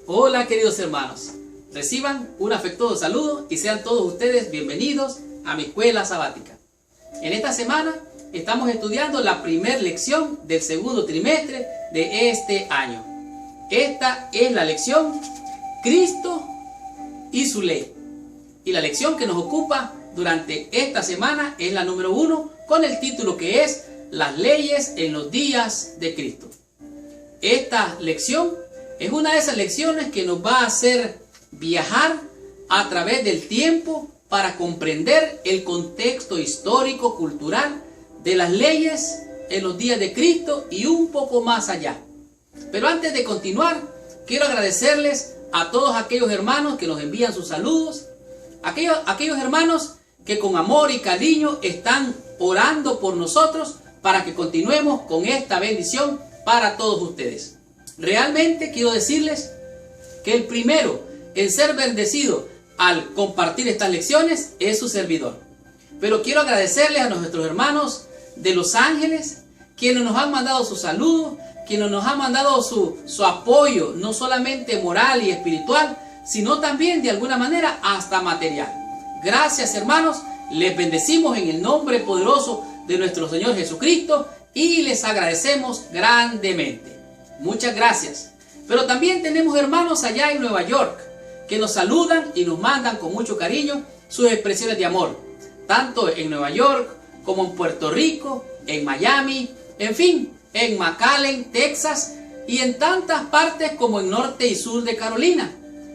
Hola queridos hermanos, reciban un afectuoso saludo y sean todos ustedes bienvenidos a mi escuela sabática. En esta semana estamos estudiando la primera lección del segundo trimestre de este año. Esta es la lección Cristo y su ley. Y la lección que nos ocupa durante esta semana es la número 1 con el título que es Las leyes en los días de Cristo. Esta lección es una de esas lecciones que nos va a hacer viajar a través del tiempo para comprender el contexto histórico, cultural de las leyes en los días de Cristo y un poco más allá. Pero antes de continuar, quiero agradecerles a todos aquellos hermanos que nos envían sus saludos, aquellos hermanos que con amor y cariño están orando por nosotros para que continuemos con esta bendición para todos ustedes. Realmente quiero decirles que el primero en ser bendecido al compartir estas lecciones es su servidor. Pero quiero agradecerles a nuestros hermanos de Los Ángeles, quienes nos han mandado sus saludos, quienes nos han mandado su apoyo, no solamente moral y espiritual, sino también de alguna manera hasta material. Gracias hermanos, les bendecimos en el nombre poderoso de nuestro Señor Jesucristo y les agradecemos grandemente. Muchas gracias. Pero también tenemos hermanos allá en Nueva York que nos saludan y nos mandan con mucho cariño sus expresiones de amor, tanto en Nueva York como en Puerto Rico, en Miami, en fin, en McAllen, Texas y en tantas partes como en norte y sur de Carolina.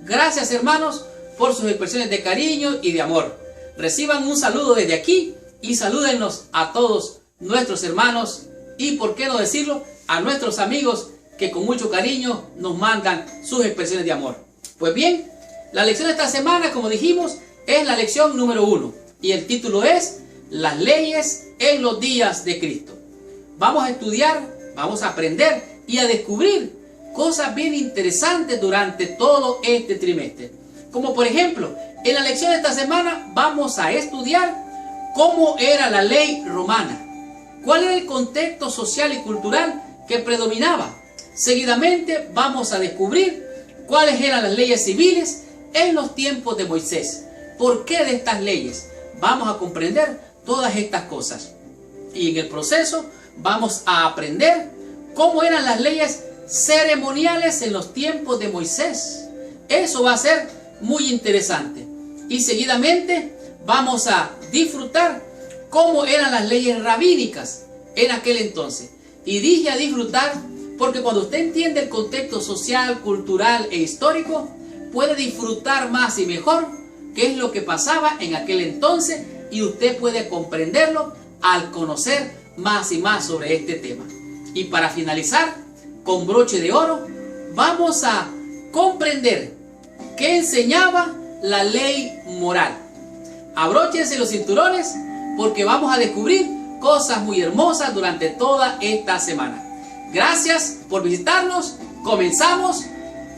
Gracias hermanos por sus expresiones de cariño y de amor. Reciban un saludo desde aquí y salúdennos a todos nuestros hermanos y, por qué no decirlo, a nuestros amigos que con mucho cariño nos mandan sus expresiones de amor. Pues bien, la lección de esta semana, como dijimos, es la lección número 1 y el título es Las leyes en los días de Cristo. Vamos a estudiar, vamos a aprender y a descubrir cosas bien interesantes durante todo este trimestre. Como por ejemplo, en la lección de esta semana vamos a estudiar cómo era la ley romana, cuál era el contexto social y cultural que predominaba. Seguidamente vamos a descubrir cuáles eran las leyes civiles en los tiempos de Moisés. ¿Por qué de estas leyes? Vamos a comprender todas estas cosas. Y en el proceso vamos a aprender cómo eran las leyes ceremoniales en los tiempos de Moisés. Eso va a ser muy interesante. Y seguidamente vamos a disfrutar cómo eran las leyes rabínicas en aquel entonces. Y dije a disfrutar porque cuando usted entiende el contexto social, cultural e histórico, puede disfrutar más y mejor qué es lo que pasaba en aquel entonces y usted puede comprenderlo al conocer más y más sobre este tema. Y para finalizar, con broche de oro, vamos a comprender qué enseñaba la ley moral. Abróchense los cinturones porque vamos a descubrir cosas muy hermosas durante toda esta semana. Gracias por visitarnos, comenzamos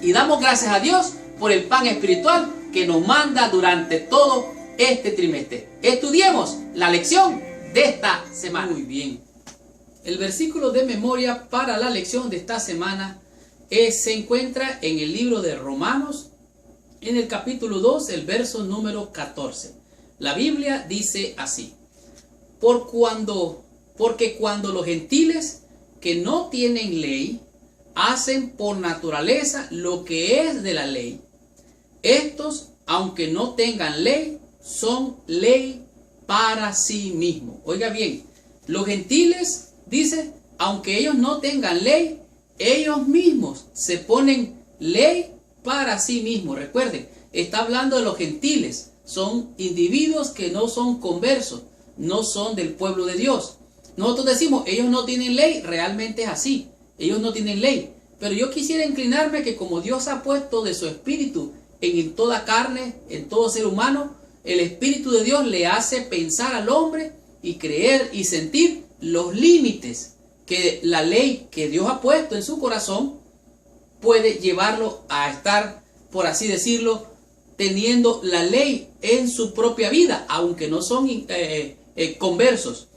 y damos gracias a Dios por el pan espiritual que nos manda durante todo este trimestre. Estudiemos la lección de esta semana. Muy bien. El versículo de memoria para la lección de esta semana se encuentra en el libro de Romanos, en el capítulo 2, el verso número 14. La Biblia dice así: porque cuando los gentiles que no tienen ley hacen por naturaleza lo que es de la ley, estos, aunque no tengan ley, son ley para sí mismos. Oiga bien, los gentiles, dice, aunque ellos no tengan ley, ellos mismos se ponen ley para sí mismos. Recuerden, está hablando de los gentiles, son individuos que no son conversos, no son del pueblo de Dios. Nosotros decimos, ellos no tienen ley, realmente es así, ellos no tienen ley. Pero yo quisiera inclinarme que como Dios ha puesto de su espíritu en toda carne, en todo ser humano, el espíritu de Dios le hace pensar al hombre y creer y sentir los límites que la ley que Dios ha puesto en su corazón puede llevarlo a estar, por así decirlo, teniendo la ley en su propia vida, aunque no son conversos.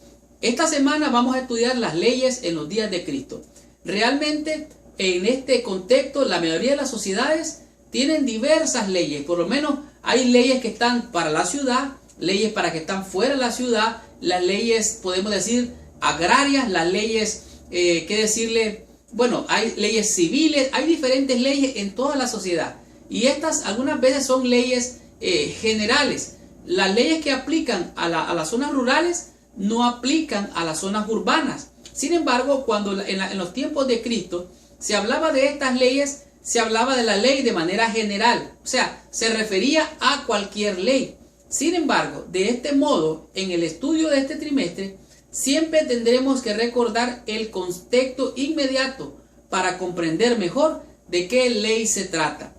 Esta semana vamos a estudiar las leyes en los días de Cristo. Realmente en este contexto, la mayoría de las sociedades tienen diversas leyes. Por lo menos hay leyes que están para la ciudad, leyes para que están fuera de la ciudad, las leyes, podemos decir, agrarias, las leyes, hay leyes civiles, hay diferentes leyes en toda la sociedad. Y estas algunas veces son leyes generales. Las leyes que aplican a las zonas rurales no aplican a las zonas urbanas. Sin embargo, cuando en los tiempos de Cristo se hablaba de estas leyes, se hablaba de la ley de manera general. O sea, se refería a cualquier ley. Sin embargo, de este modo, en el estudio de este trimestre, siempre tendremos que recordar el contexto inmediato para comprender mejor de qué ley se trata.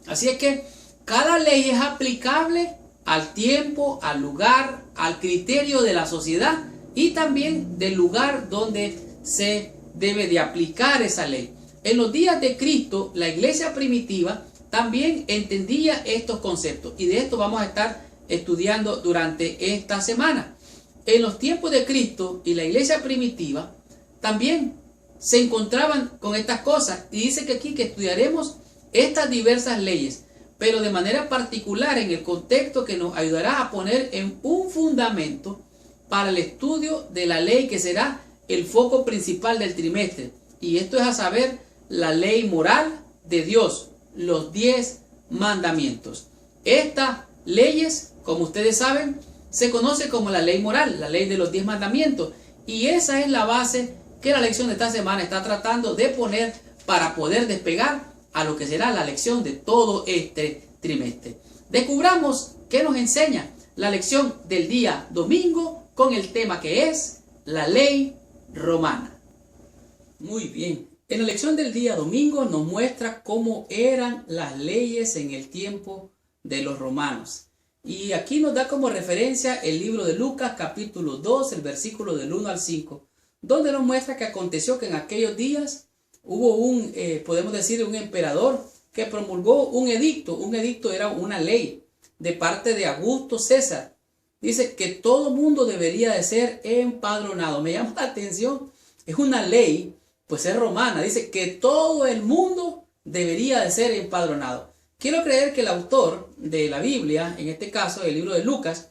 Así es que cada ley es aplicable al tiempo, al lugar, al criterio de la sociedad y también del lugar donde se debe de aplicar esa ley. En los días de Cristo, la iglesia primitiva también entendía estos conceptos y de esto vamos a estar estudiando durante esta semana. En los tiempos de Cristo y la iglesia primitiva también se encontraban con estas cosas y dice que aquí que estudiaremos estas diversas leyes, pero de manera particular en el contexto que nos ayudará a poner en un fundamento para el estudio de la ley que será el foco principal del trimestre. Y esto es a saber la ley moral de Dios, los 10 mandamientos. Estas leyes, como ustedes saben, se conoce como la ley moral, la ley de los 10 mandamientos. Y esa es la base que la lección de esta semana está tratando de poner para poder despegar a lo que será la lección de todo este trimestre. Descubramos qué nos enseña la lección del día domingo con el tema que es la ley romana. Muy bien. En la lección del día domingo nos muestra cómo eran las leyes en el tiempo de los romanos. Y aquí nos da como referencia el libro de Lucas capítulo 2, el versículo del 1 al 5, donde nos muestra que aconteció que en aquellos días hubo podemos decir, un emperador que promulgó un edicto. Un edicto era una ley de parte de Augusto César. Dice que todo mundo debería de ser empadronado. Me llama la atención, es una ley, pues es romana. Dice que todo el mundo debería de ser empadronado. Quiero creer que el autor de la Biblia, en este caso el libro de Lucas,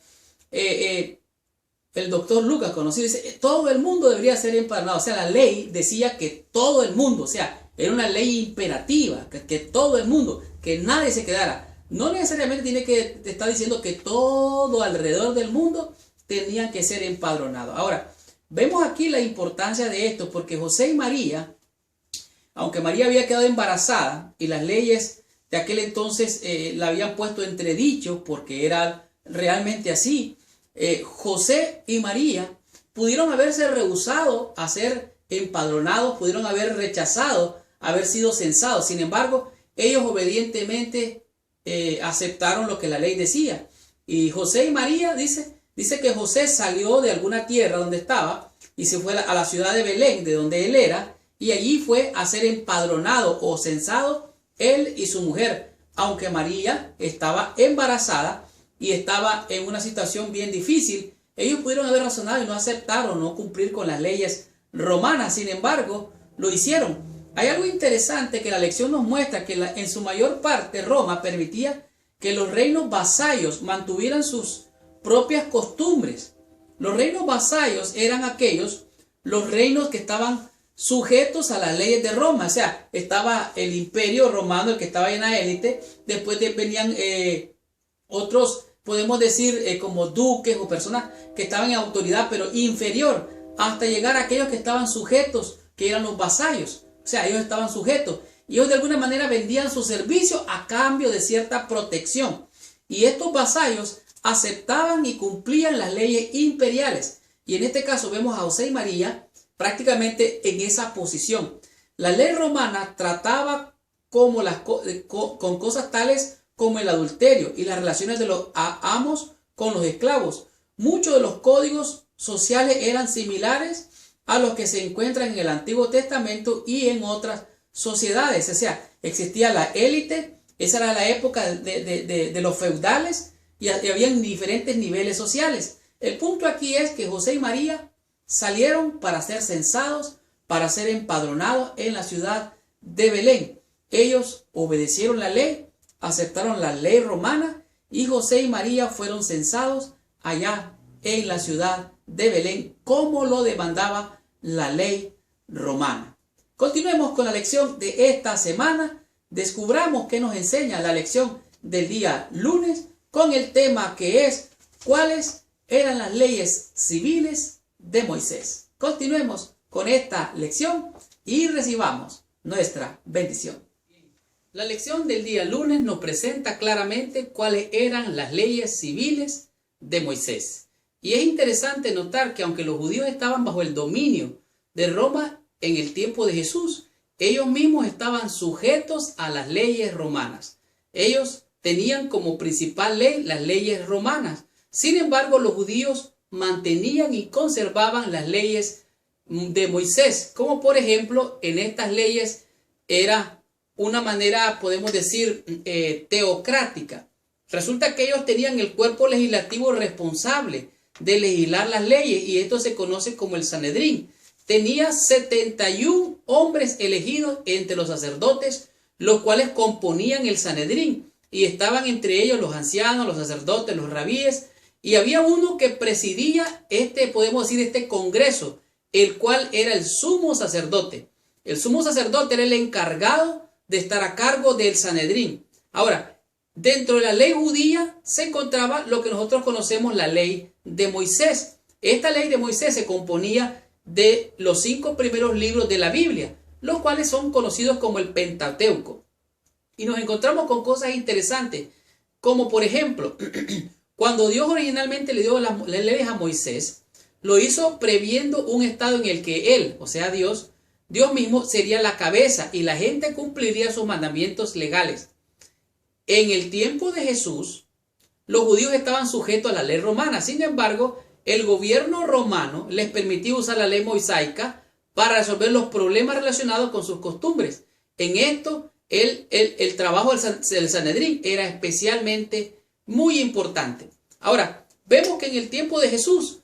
el doctor Lucas conocido, dice todo el mundo debería ser empadronado. O sea, la ley decía que todo el mundo, o sea, era una ley imperativa, que todo el mundo, que nadie se quedara. No necesariamente tiene que estar diciendo que todo alrededor del mundo tenían que ser empadronados. Ahora, vemos aquí la importancia de esto, porque José y María, aunque María había quedado embarazada y las leyes de aquel entonces la habían puesto entredicho, porque era realmente así, José y María pudieron haberse rehusado a ser empadronados, pudieron haber rechazado haber sido censados. Sin embargo, ellos obedientemente aceptaron lo que la ley decía. Y José y María dice que José salió de alguna tierra donde estaba y se fue a la ciudad de Belén, de donde él era, y allí fue a ser empadronado o censado él y su mujer, aunque María estaba embarazada y estaba en una situación bien difícil. Ellos pudieron haber razonado y no aceptar o no cumplir con las leyes romanas. Sin embargo, lo hicieron. Hay algo interesante que la lección nos muestra, que en su mayor parte Roma permitía que los reinos vasallos mantuvieran sus propias costumbres. Los reinos vasallos eran los reinos que estaban sujetos a las leyes de Roma. O sea, estaba el imperio romano, el que estaba en la élite. Después venían otros, podemos decir, como duques o personas que estaban en autoridad, pero inferior, hasta llegar a aquellos que estaban sujetos, que eran los vasallos. O sea, ellos estaban sujetos y ellos de alguna manera vendían su servicio a cambio de cierta protección. Y estos vasallos aceptaban y cumplían las leyes imperiales. Y en este caso vemos a José y María prácticamente en esa posición. La ley romana trataba como con cosas tales como el adulterio y las relaciones de los amos con los esclavos. Muchos de los códigos sociales eran similares a los que se encuentran en el Antiguo Testamento y en otras sociedades. O sea, existía la élite, esa era la época de los feudales y habían diferentes niveles sociales. El punto aquí es que José y María salieron para ser censados, para ser empadronados en la ciudad de Belén. Ellos obedecieron la ley, aceptaron la ley romana y José y María fueron censados allá en la ciudad de Belén, como lo demandaba la ley romana. Continuemos con la lección de esta semana. Descubramos qué nos enseña la lección del día lunes con el tema que es ¿cuáles eran las leyes civiles de Moisés? Continuemos con esta lección y recibamos nuestra bendición. La lección del día lunes nos presenta claramente cuáles eran las leyes civiles de Moisés. Y es interesante notar que aunque los judíos estaban bajo el dominio de Roma en el tiempo de Jesús, ellos mismos estaban sujetos a las leyes romanas. Ellos tenían como principal ley las leyes romanas. Sin embargo, los judíos mantenían y conservaban las leyes de Moisés, como por ejemplo en estas leyes era una manera, podemos decir, teocrática. Resulta que ellos tenían el cuerpo legislativo responsable de legislar las leyes y esto se conoce como el Sanedrín. Tenía 71 hombres elegidos entre los sacerdotes, los cuales componían el Sanedrín y estaban entre ellos los ancianos, los sacerdotes, los rabíes, y había uno que presidía podemos decir, este congreso, el cual era el sumo sacerdote. El sumo sacerdote era el encargado de estar a cargo del Sanedrín. Ahora, dentro de la ley judía se encontraba lo que nosotros conocemos la ley de Moisés. Esta ley de Moisés se componía de los 5 primeros libros de la Biblia, los cuales son conocidos como el Pentateuco. Y nos encontramos con cosas interesantes, como por ejemplo, cuando Dios originalmente le dio las leyes a Moisés, lo hizo previendo un estado en el que él, o sea Dios mismo sería la cabeza y la gente cumpliría sus mandamientos legales. En el tiempo de Jesús, los judíos estaban sujetos a la ley romana. Sin embargo, el gobierno romano les permitía usar la ley mosaica para resolver los problemas relacionados con sus costumbres. En esto, el trabajo del Sanedrín era especialmente muy importante. Ahora, vemos que en el tiempo de Jesús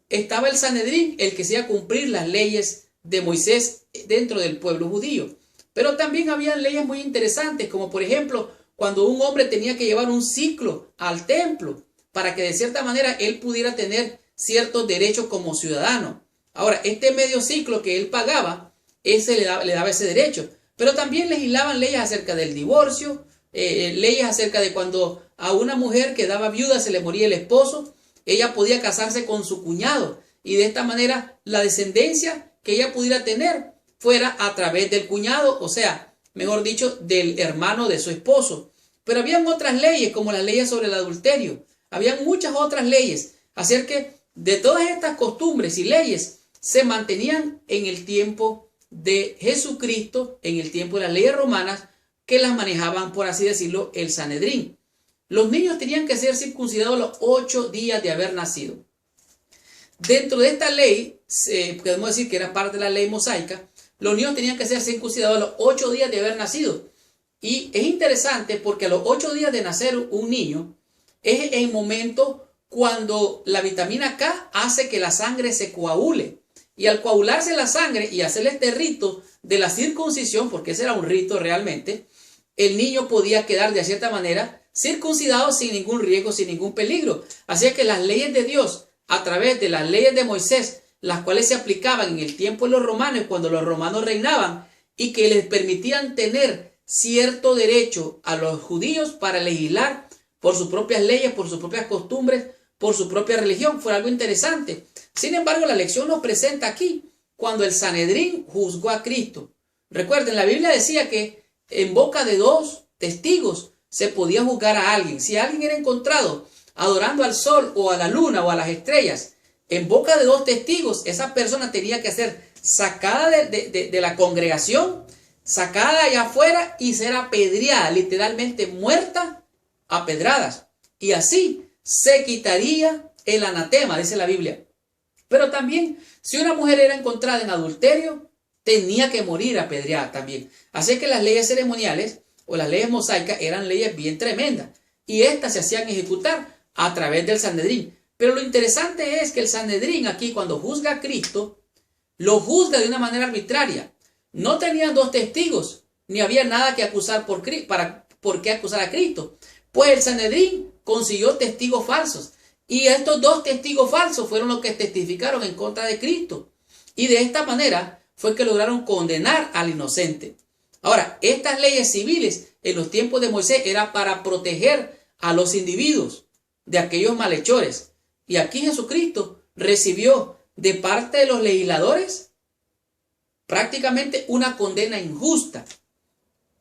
estaba el Sanedrín, el que hacía cumplir las leyes de Moisés dentro del pueblo judío. Pero también había leyes muy interesantes, como por ejemplo, cuando un hombre tenía que llevar un ciclo al templo para que de cierta manera él pudiera tener ciertos derechos como ciudadano. Ahora, este medio ciclo que él pagaba, ese le daba ese derecho. Pero también legislaban leyes acerca del divorcio, leyes acerca de cuando a una mujer que daba viuda se le moría el esposo, ella podía casarse con su cuñado y de esta manera la descendencia que ella pudiera tener fuera a través del cuñado, o sea, mejor dicho, del hermano de su esposo. Pero habían otras leyes, como las leyes sobre el adulterio. Habían muchas otras leyes. Así que de todas estas costumbres y leyes se mantenían en el tiempo de Jesucristo, en el tiempo de las leyes romanas, que las manejaban, por así decirlo, el Sanedrín. Los niños tenían que ser circuncidados los 8 días de haber nacido. Dentro de esta ley, podemos decir que era parte de la ley mosaica, los niños tenían que ser circuncidados a los 8 días de haber nacido. Y es interesante porque a los 8 días de nacer un niño es el momento cuando la vitamina K hace que la sangre se coagule. Y al coagularse la sangre y hacerle este rito de la circuncisión, porque ese era un rito realmente, el niño podía quedar de cierta manera circuncidado sin ningún riesgo, sin ningún peligro. Así que las leyes de Dios, a través de las leyes de Moisés, las cuales se aplicaban en el tiempo de los romanos, cuando los romanos reinaban, y que les permitían tener cierto derecho a los judíos para legislar por sus propias leyes, por sus propias costumbres, por su propia religión, fue algo interesante. Sin embargo, la lección nos presenta aquí cuando el Sanedrín juzgó a Cristo. Recuerden, la Biblia decía que en boca de 2 testigos se podía juzgar a alguien. Si alguien era encontrado adorando al sol o a la luna o a las estrellas, en boca de 2 testigos, esa persona tenía que ser sacada de la congregación, sacada allá afuera y ser apedreada, literalmente muerta a pedradas. Y así se quitaría el anatema, dice la Biblia. Pero también, si una mujer era encontrada en adulterio, tenía que morir apedreada también. Así que las leyes ceremoniales o las leyes mosaicas eran leyes bien tremendas. Y estas se hacían ejecutar a través del Sanedrín. Pero lo interesante es que el Sanedrín aquí, cuando juzga a Cristo, lo juzga de una manera arbitraria. No tenían 2 testigos, ni había nada que acusar por qué acusar a Cristo. Pues el Sanedrín consiguió testigos falsos. Y estos dos testigos falsos fueron los que testificaron en contra de Cristo. Y de esta manera fue que lograron condenar al inocente. Ahora, estas leyes civiles en los tiempos de Moisés era para proteger a los individuos de aquellos malhechores. Y aquí Jesucristo recibió de parte de los legisladores prácticamente una condena injusta.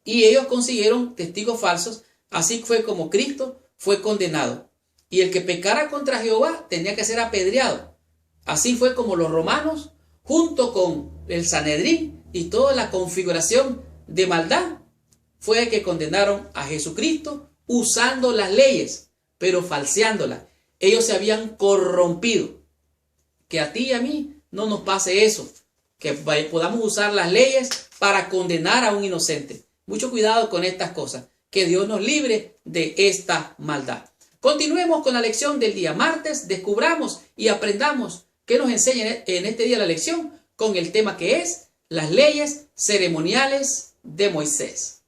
Y ellos consiguieron testigos falsos. Así fue como Cristo fue condenado. Y el que pecara contra Jehová tenía que ser apedreado. Así fue como los romanos, junto con el Sanedrín y toda la configuración de maldad, fue que condenaron a Jesucristo usando las leyes, pero falseándolas. Ellos se habían corrompido. Que a ti y a mí no nos pase eso, que podamos usar las leyes para condenar a un inocente. Mucho cuidado con estas cosas. Que Dios nos libre de esta maldad. Continuemos con la lección del día martes. Descubramos y aprendamos qué nos enseña en este día la lección con el tema que es las leyes ceremoniales de Moisés.